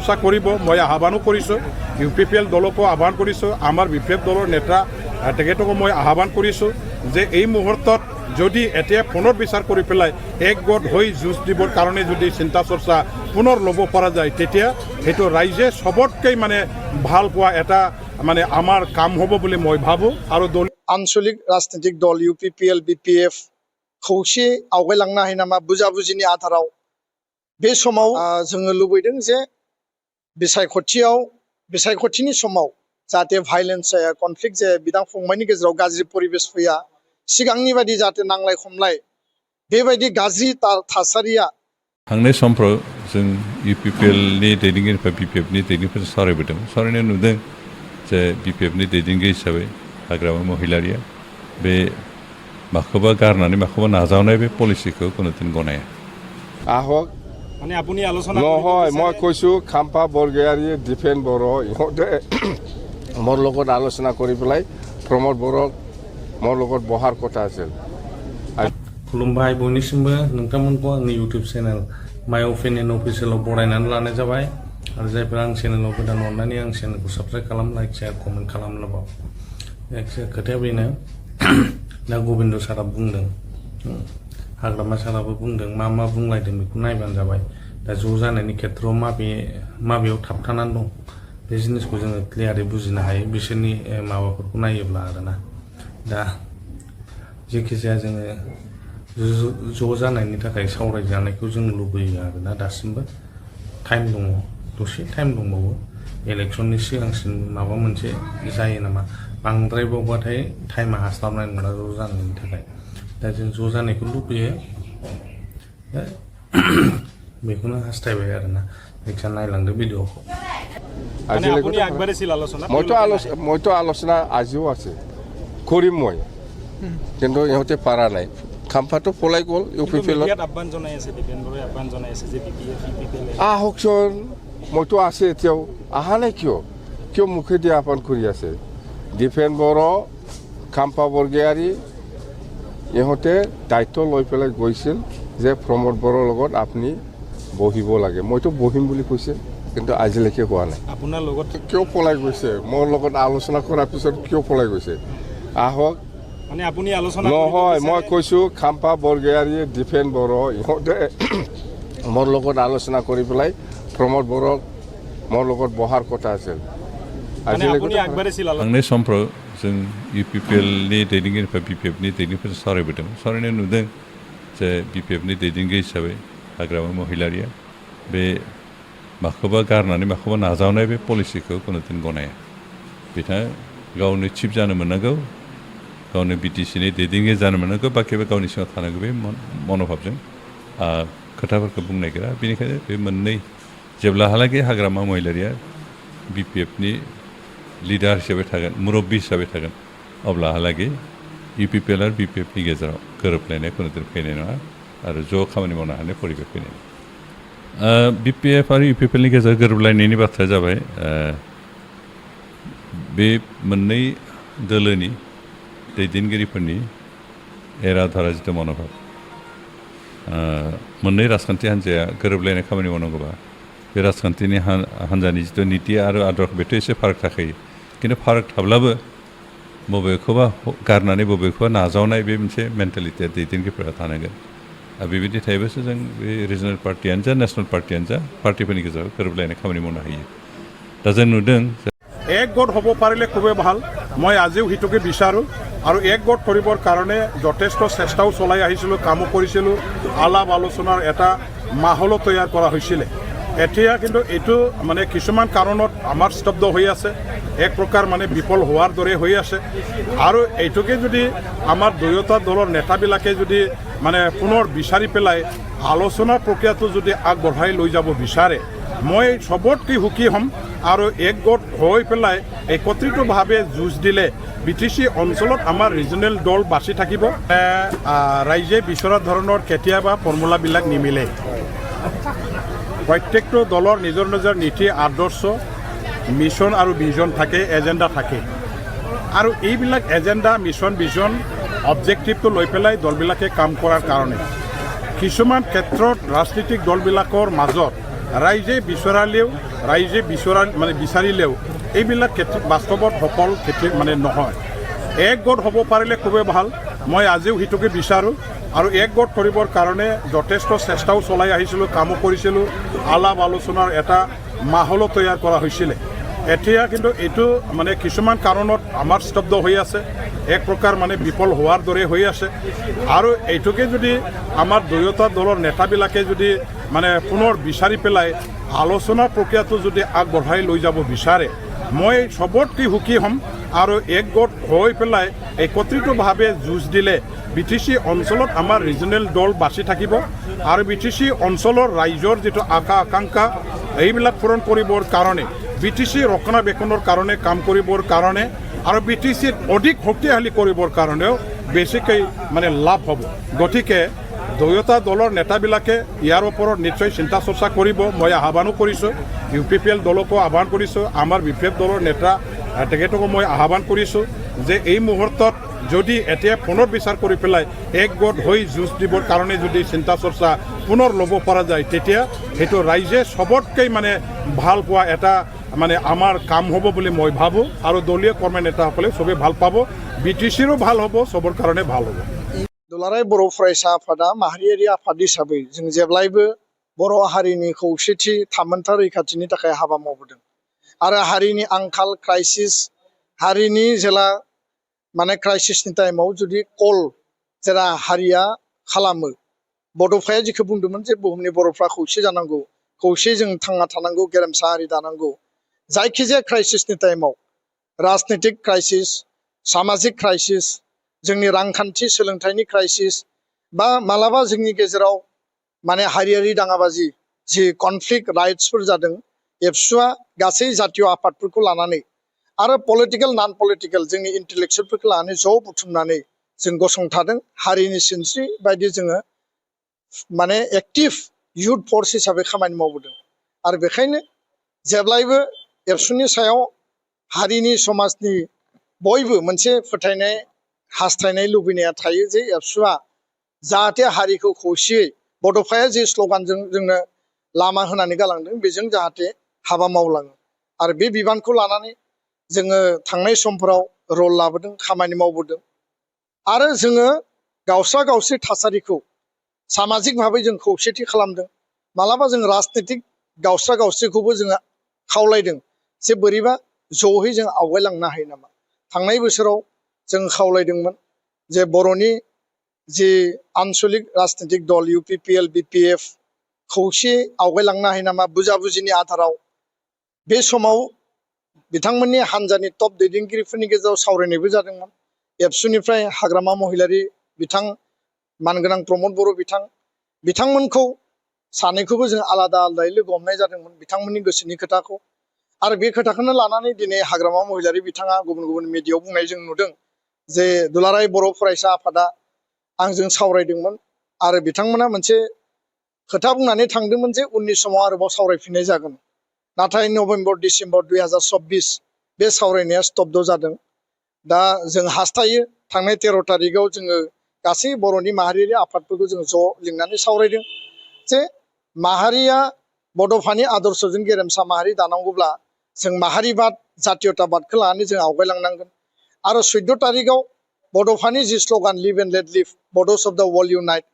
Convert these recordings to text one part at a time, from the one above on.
চৰ্চা কৰিব মই আহ্বানো কৰিছোঁ। UPPL দলকো আহ্বান কৰিছোঁ, আমাৰ BPF দলৰ নেতা তেখেতকো মই আহ্বান কৰিছোঁ যে এই মুহূৰ্তত যদি এতিয়া পুনৰ বিচাৰ কৰি পেলাই একগোট হৈ যুঁজ দিবৰ কাৰণে যদি চিন্তা চৰ্চা পুনৰ ল'ব পৰা যায় তেতিয়া সেইটো ৰাইজে চবতকৈ মানে ভাল পোৱা এটা মানে আমাৰ কাম হ'ব বুলি মই ভাবোঁ। আৰু আঞ্চলিক ৰাজনৈতিক দল UPPL BPF खौसे आवगायलांनो हायो नामा बुजा बुजिनि आधाराव बे समाव जोङो लुबैदों जे बिसायख'थिनि समाव जाहाथे भाइलेन्स जाया, कनफ्लिक्ट जाया, बिदा फंबायनि गेजेराव गाज्रि परिबेस फैया, सिगांनि बायदि जाहाथे नांलाय खमलाय बेबायदि गाज्रि थासारिया थांनाय समफ्राव जों UPPL नि दैदेनगिरिफोर BPF नि दैदेनगिरिफोरजों सावरायबोदों। सावरायनाय नुदों जे BPF नि दैदेनगिरि हिसाबै हाग्रामा महिलारिया बे माखौबा गारनानै माखौबा नाजावनाय बे पलिसिखौ কোনোদিন গনায়া। আহক মানে আপুনি আলোচনা নহয়, মই কৈছোঁ খাম্পা বৰগয়াৰী, দীপেন বড়ো ইহঁতে মোৰ লগত আলোচনা কৰি পেলাই প্ৰমোদ বড়োক মোৰ লগত বহাৰ কথা আছিল। खुलुमबाय बयनिसिमबो नोंथांमोनखौ आंनि इउटिउब चेनेल माइ अपिनियन अफिसियेलाव बरायनानै लानाय जाबाय आरो जायफोरा आं चेनेलाव गोदान अननानै आं चेनेलखौ साबस्क्राइब खालाम, लाइक, शेयार, कमेन्ट खालामलाबाव। खोथाया बेनो दा गबिन्द सारा बुंदों, हाग्रामा साराबो बुंदों, मा बुंलायदों बेखौ नायबानो जाबाय। दा ज' जानायनि खेथ्रआव माबेयाव थाबथानानै दं बे जिनिसखौ जोङो क्लियारै बुजिनो हायो बिसोरनि माबाफोरखौ नायोब्ला आरोना। दा जेखिजाया जोङो ज' जानायनि थाखाय सावरायजानायखौ जों लुबैयो आरोना। दासिमबो टाइम दङ, दसे टाइम दंबावो, इलेक्सननि सिगांसिन माबा मोनसे जायो नामा, बांद्रायबावबाथाय टाइमा हास्लाबनाय नंला ज' जानायनि थाखाय। दा जों ज' जानायखौ लुबैयो, बेखौनो हास्थायबाय आरोना। जायखिया नायलांदो ভিডিঅ'खौ। মানে আপুনি আগবাঢ়িছিল আলোচনা? মইতো আলোচনা আজিও আছে, কৰিম মই, কিন্তু ইহঁতে পাৰা নাই। খাম্পাটো পলাই গ'ল UPPL আহ্বান জনাই আছে, দীপেন বড়োৱে আহ্বান জনাই আছে যে BPF আহকচোন, মইতো আছে এতিয়াও, অহা নাই কিয় মুখেদি আহ্বান কৰি আছে। দীপেন বড়ো, খাম্পা বৰগয়াৰী ইহঁতে দায়িত্ব লৈ পেলাই গৈছিল যে প্ৰমোদ বড়োৰ লগত আপুনি বহিব লাগে। মইতো বহিম বুলি কৈছে, কিন্তু আজিলৈকে হোৱা নাই। আপোনাৰ লগত কিয় পলাই গৈছে? মোৰ লগত আলোচনা কৰাৰ পিছত কিয় পলাই গৈছে? আহক মানে আপুনি আলোচনা নহয়, মই কৈছোঁ খাম্পা বৰগয়াৰী, দীপেন বড়ো ইহঁতে মোৰ লগত আলোচনা কৰি পেলাই প্ৰমোদ বড়োক মোৰ লগত বহাৰ কথা আছিল। আপুনি আগবাঢ়িছিল? थांनाय समफ्राव जों UPPL नि दैदेनगिरिफोर BPF नि दैदेनगिरिफोरजों सावरायबोदों। सावरायनाय नुदों जे BPF नि दैदेनगिरि हिसाबै हाग्रामा महिलारिया बे माखौबा गारनानै माखौबा नाजावनाय बे पलिसिखौ কোনোদিন গনায়া। बिथाङा गावनो चिफ जानो मोननांगौ, गावनो BTC नि दैदेनगिरि जानो मोननांगौ, बाखिबो गावनि सिङाव थानांगौ। बे मन'भाबजों खोथाफोरखौ बुंनो नागिरा। बेनिखायनो बे मोननै जेब्लाहालागै हाग्रामा महिलारिया BPF नि लिडार हिसाबै थागोन, मुरब्बी हिसाबै थागोन, अब्लाहालागै UPPL आरो BPF नि गेजेराव गोरोबलायनाय कोনোदिन फैनाय नङा आरो ज' खामानि मावनो हानाय परिबेस फैनाय नङा। BPF आरो UPPL नि गेजेराव गोरोबलायनायनि बाथ्राया जाबाय बे मोननै दोलोनि दैदेनगिरिफोरनि एराधारा जिथु मन'भाब, मोननै राजखान्थि हान्जाया गोरोबलायनाय खामानि मावनांगौबा बे राजखान्थिनि हान्जानि जिथु नीति आरो आदर्श बेथ' एसे फाराग थाखायो, खिन्थु फाराग थाब्लाबो बबेखौबा गारनानै बबेखौबा नाजावनाय बे मोनसे मेन्टेलिटिया दैदेनगिरिफोरा थानांगोन। आरो बेबायदि थायोबासो जों बे रिजनेल पार्टियानो जा नेसनेल पार्टियानो जा पार्टिफोरनि गेजेराव गोरोबलायनाय खामानि मावनो हायो। दा जों नुदों একগোট হ'ব পাৰিলে খুবেই ভাল, মই আজিও সেইটোকে বিচাৰোঁ। আৰু একগোট কৰিবৰ কাৰণে যথেষ্ট চেষ্টাও চলাই আহিছিলোঁ, কামো কৰিছিলোঁ, আলাপ আলোচনাৰ এটা মাহলো তৈয়াৰ কৰা হৈছিলে। এতিয়া কিন্তু এইটো মানে কিছুমান কাৰণত আমাৰ স্তব্ধ হৈ আছে, এক প্ৰকাৰ মানে বিফল হোৱাৰ দৰে হৈ আছে। আৰু এইটোকে যদি আমাৰ দুয়োটা দলৰ নেতাবিলাকে যদি মানে পুনৰ বিচাৰি পেলাই আলোচনাৰ প্ৰক্ৰিয়াটো যদি আগবঢ়াই লৈ যাব বিচাৰে, মই চবতকৈ সুখী হ'ম। আৰু একগোট হৈ পেলাই একত্ৰিতভাৱে যুঁজ দিলে BTC অঞ্চলত আমাৰ ৰিজনেল দল বাচি থাকিব। ৰাইজে বিচৰা ধৰণৰ কেতিয়াবা ফৰ্মুলাবিলাক নিমিলে। প্ৰত্যেকটো দলৰ নিজৰ নিজৰ নীতি আদৰ্শ, মিছন আৰু ভিজন থাকে, এজেণ্ডা থাকে। আৰু এইবিলাক এজেণ্ডা, মিছন, ভিজন, অবজেক্টিভটো লৈ পেলাই দলবিলাকে কাম কৰাৰ কাৰণে কিছুমান ক্ষেত্ৰত ৰাজনৈতিক দলবিলাকৰ মাজত ৰাইজে বিচৰালেও ৰাইজে মানে বিচাৰিলেও এইবিলাক বাস্তৱত সফল মানে নহয়। একগোট হ'ব পাৰিলে খুবেই ভাল, মই আজিও সেইটোকে বিচাৰোঁ। আৰু একগোট কৰিবৰ কাৰণে যথেষ্ট চেষ্টাও চলাই আহিছিলোঁ, কামো কৰিছিলোঁ, আলাপ আলোচনাৰ এটা মাহলো তৈয়াৰ কৰা হৈছিলে। এতিয়া কিন্তু এইটো মানে কিছুমান কাৰণত আমাৰ স্তব্ধ হৈ আছে, এক প্ৰকাৰ মানে বিফল হোৱাৰ দৰে হৈ আছে। আৰু এইটোকে যদি আমাৰ দুয়োটা দলৰ নেতাবিলাকে যদি মানে পুনৰ বিচাৰি পেলাই আলোচনাৰ প্ৰক্ৰিয়াটো যদি আগবঢ়াই লৈ যাব বিচাৰে, মই চবতকৈ সুখী হ'ম। আৰু একগোট হৈ পেলাই একত্ৰিতভাৱে যুঁজ দিলে BTC অঞ্চলত আমাৰ ৰিজনেল দল বাচি থাকিব আৰু BTC অঞ্চলৰ ৰাইজৰ যিটো আকাংক্ষা এইবিলাক পূৰণ কৰিবৰ কাৰণে, BTC ৰক্ষণাবেক্ষণৰ কাৰণে কাম কৰিবৰ কাৰণে আৰু BTCত অধিক শক্তিশালী কৰিবৰ কাৰণেও বেছিকৈ মানে লাভ হ'ব। গতিকে দুয়োটা দলৰ নেতাবিলাকে ইয়াৰ ওপৰত নিশ্চয় চিন্তা চৰ্চা কৰিব। মই আহ্বানো কৰিছোঁ, UPPL দলকো আহ্বান কৰিছোঁ, আমাৰ BPF দলৰ নেতা তেখেতকো মই আহ্বান কৰিছোঁ যে এই মুহূৰ্তত যদি এতিয়া পুনৰ বিচাৰ কৰি পেলাই একগোট হৈ যুঁজ দিবৰ কাৰণে যদি চিন্তা চৰ্চা পুনৰ ল'ব পৰা যায়, তেতিয়া সেইটো ৰাইজে চবতকৈ মানে ভাল পোৱা এটা মানে আমাৰ কাম হ'ব বুলি মই ভাবোঁ। আৰু দলীয় কৰ্মী নেতাসকলে চবেই ভাল পাব, BTCৰো ভাল হ'ব, চবৰ কাৰণে ভাল হ'ব। दुलाराय बर' फरायसा आफादा माहारियारि आफाद हिसाबै जों जेब्लायबो बर' हारिनि खौसेथि थामोनथा रैखाथिनि थाखाय हाबा मावबोदों। आरो हारिनि आंखाल क्राइसिस, हारिनि जेला माने क्राइसिसनि टाइमाव जुदि कल जेला हारिया खालामो, बड'फाया जिखौ बुंदोंमोन जे बुहुमनि बर'फ्रा खौसे जानांगौ, खौसे जों थांना थानांगौ, गेरेमसा हारि दानांगौ। जायखिजाया क्राइसिसनि टाइमाव राजनीतिक क्राइसिस, सामाजिक क्राइसिस, जोंनि रांखान्थि सोलोंथाइनि क्राइसिस बा मालाबा जोंनि गेजेराव माने हारियारि दाङाबाजि जि कनफ्लिक्ट राइट्सफोर जादों, एबसुआ गासै जातीय आफादफोरखौ लानानै आरो पलिटिकेल नन पलिटिकेल जोंनि इन्टेलेक्सुवेलफोरखौ लानानै ज' बुथुमनानै जों गसंथादों। हारिनि सिनस्रि बायदि जोङो माने एक्टिभ युथ फर्स हिसाबै खामानि मावबोदों। आरो बेखायनो जेब्लायबो एबसुनि सायाव हारिनि समाजनि बयबो मोनसे फोथायनाय हास्थायनाय लुबैनाया थायो जे एबसुआ जाहाथे हारिखौ खौसेयै बड'फाया जे स्ल'गानजों जोंनो लामा होनानै गालांदों बेजों जाहाथे हाबा मावलाङो। आरो बे बिबानखौ लानानै जोङो थांनाय समफोराव रल लाबोदों, खामानि मावबोदों। आरो जोङो गावस्रा गावस्रि थासारिखौ सामाजिक भाबै जों खौसेथि खालामदों। मालाबा जों राजनीतिक गावस्रा गावस्रिखौबो जोङो खावलायदों जे बोरैबा ज'है जों आवगायलांनो हायो नामा। थांनाय बोसोराव जों खावलायदोंमोन जे बर'नि जि आन्सलिक राजनीतिक दल UPPL BPF खौसे आवगायलांनो हायो नामा बुजाबुजिनि आधाराव। बे समाव बिथांमोननि हान्जानि टप दैदेनगिरिफोरनि गेजेराव सावरायनायबो जादोंमोन। एबसुनिफ्राय हाग्रामा महिलारि बिथां, मानगोनां प्रमद बर' बिथांमोनखौ सानैखौबो जों आलादा आलादायै लोगो हमनाय जादोंमोन, बिथांमोननि गोसोनि खोथाखौ। आरो बे खोथाखौनो लानानै दिनै हाग्रामा महिलारि बिथाङा गुबुन गुबुन मिडियायाव बुंनाय जों नुदों जे दुलाराय बर' फरायसा आफादा आंजों सावरायदोंमोन आरो बिथांमोना मोनसे खोथा बुंनानै थांदोंमोन जे उननि समाव आरोबाव सावरायफिननाय जागोन। नाथाय नभेम्बर डिसेम्बर 2024 बे सावरायनाया स्तब्ध जादों। दा जों हास्थायो थांनाय 13 तारिखआव जोङो गासै बर'नि माहारियारि आफादफोरखौ जों ज' लिंनानै सावरायदों जे माहारिया बड'फानि आदर्शजों गेरेमसा माहारि दानांगौब्ला जों माहारिबाद जातीयताबादखौ लानानै जों आवगायलांनांगोन। आरो 14 तारिखआव बड'फानि जि slogan live and let live, Bodos of the world unite,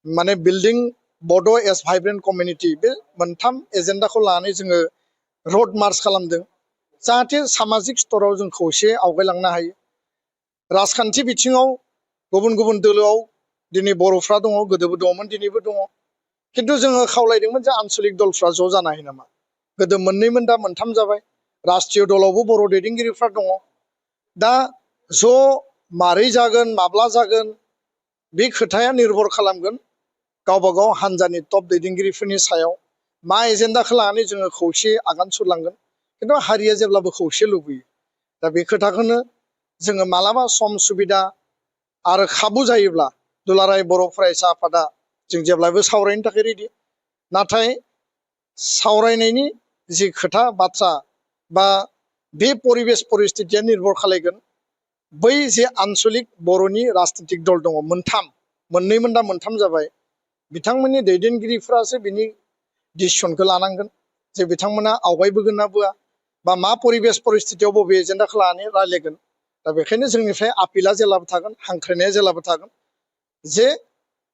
माने बिल्डिं बड' एज भाइब्रेन्ट कमिउनिटि, बे मोनथाम एजेन्डाखौ लानानै जोङो रड मार्च खालामदों जाहाथे सामाजिक स्तराव जों खौसे आवगायलांनो हायो। राजखान्थि बिथिङाव गुबुन गुबुन दोलोआव दिनै बर'फ्रा दङ, गोदोबो दङमोन, दिनैबो दङ। खिन्थु जोङो खावलायदोंमोन जे आन्सलिक दलफ्रा ज' जानो हायो नामा। गोदो मोननैमोन, दा मोनथाम जाबाय। राष्ट्रीय दलावबो बर' दैदेनगिरिफ्रा दङ। दा ज' मारै जागोन, माब्ला जागोन, बे खोथाया निर्भर खालामगोन गावबा गाव हान्जानि टप दैदेनगिरिफोरनि सायाव मा एजेन्डाखौ लानानै जोङो खौसे आगान सुरलांगोन। खिन्थु हारिया जेब्लाबो खौसे लुबैयो। दा बे खोथाखौनो जोङो मालाबा सम सुबिदा आरो खाबु जायोब्ला दुलाराय बर' फरायसा आफादा जों जेब्लाबो सावरायनो थाखाय रेडि। नाथाय सावरायनायनि जि खोथा बाथ्रा बा बे परिबेस परिस्थितिया निर्भर खालायगोन बै जे आन्सलिक बर'नि राजनीतिक दल दङ मोनथाम, मोननैमोन दा मोनथाम जाबाय, बिथांमोननि दैदेनगिरिफ्रासो बिनि डिसिसनखौ लानांगोन जे बिथांमोना आवगायबोगोन ना बोआ बा मा परिबेस परिस्थितियाव बबे एजेन्डाखौ लानानै रायलायगोन दा बेखायनो जोंनिफ्राय आपिला जेब्लाबो थागोन हांख्रायनाया जेब्लाबो थागोन जे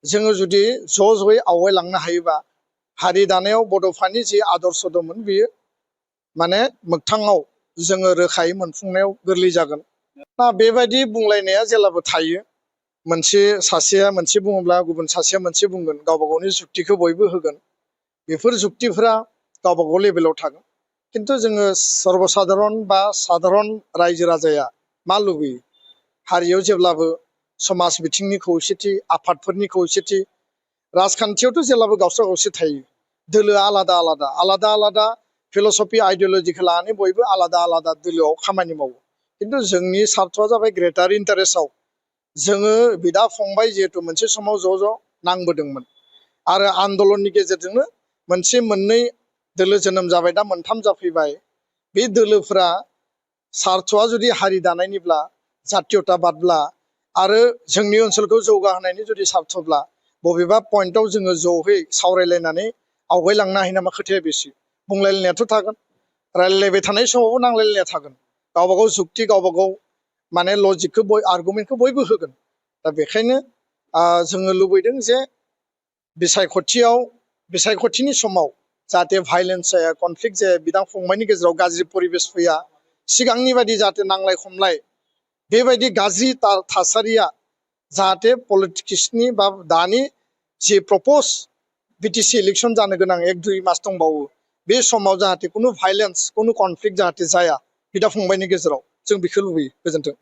जोङो जुदि ज'यै आवगायलांनो हायोबा हारि दानायाव बड'फानि जि आदर्श दंमोन बियो माने मोगथाङाव जोङो रोखायै मोनफुंनायाव गोरलै जागोन दा बेबायदि बुंलायनाया जेब्लाबो थायो मोनसे सासेया मोनसे बुङोब्ला गुबुन सासेया मोनसे बुंगोन गावबा गावनि जुक्तिखौ बयबो होगोन बेफोर जुक्तिफोरा गावबा गाव लेभेलाव थागोन खिन्थु जोङो सर्बसाधारन बा साधारन रायजो राजाया मा लुबैयो हारियाव जेब्लाबो समाज बिथिंनि खौसेथि आफादफोरनि खौसेथि राजखान्थियावथ' जेब्लाबो गावस्रा गावस्रि थायो दोलोआ आलादा आलादा आलादा आलादा फिल'सफि आइडिय'लजिखौ लानानै बयबो आलादा आलादा दोलोआव खामानि मावो खिन्थु जोंनि सार्थ'आ जाबाय ग्रेटार इन्टारेस्टआव जोङो बिदा फंबाय जिहेतु मोनसे समाव ज' नांबोदोंमोन आरो आन्दलननि गेजेरजोंनो मोनसे मोननै दोलो जोनोम जाबाय दा मोनथाम जाफैबाय बे दोलोफोरा सार्थ'आ जुदि हारि दानायनिब्ला जातीयताबादब्ला आरो जोंनि ओनसोलखौ जौगाहोनायनि जुदि सार्थ'ब्ला बबेबा पइन्टआव जोङो ज'है सावरायलायनानै आवगायलांनो हायो नामा खोथाया बेसो बुंलायलायनायाथ' थागोन रायलायलायबाय थानाय समावबो नांलायलायनाया थागोन गावबा गाव जुक्ति गावबा गाव माने लजिकखौ आर्गुमेन्टखौ बयबो होगोन दा बेखायनो जोङो लुबैदों जे बिसायख'थिनि समाव जाहाथे भाइलेन्स जाया कनफ्लिक्ट जाया बिदा फंबायनि गेजेराव गाज्रि परिबेस फैया सिगांनि बायदि जाहाथे नांलाय खमलाय बेबायदि गाज्रि थासारिया जाहाथे पलिटिक्सनि बा दानि जि प्रपज बिटिसि इलेक्सन जानो गोनां 1-2 मास दंबावो बे समाव जाहाथे खुनु भाइलेन्स खुनु कनफ्लिक्ट जाहाथे जाया बिदा फंबायनि गेजेराव जों बेखौ लुबैयो गोजोन्थों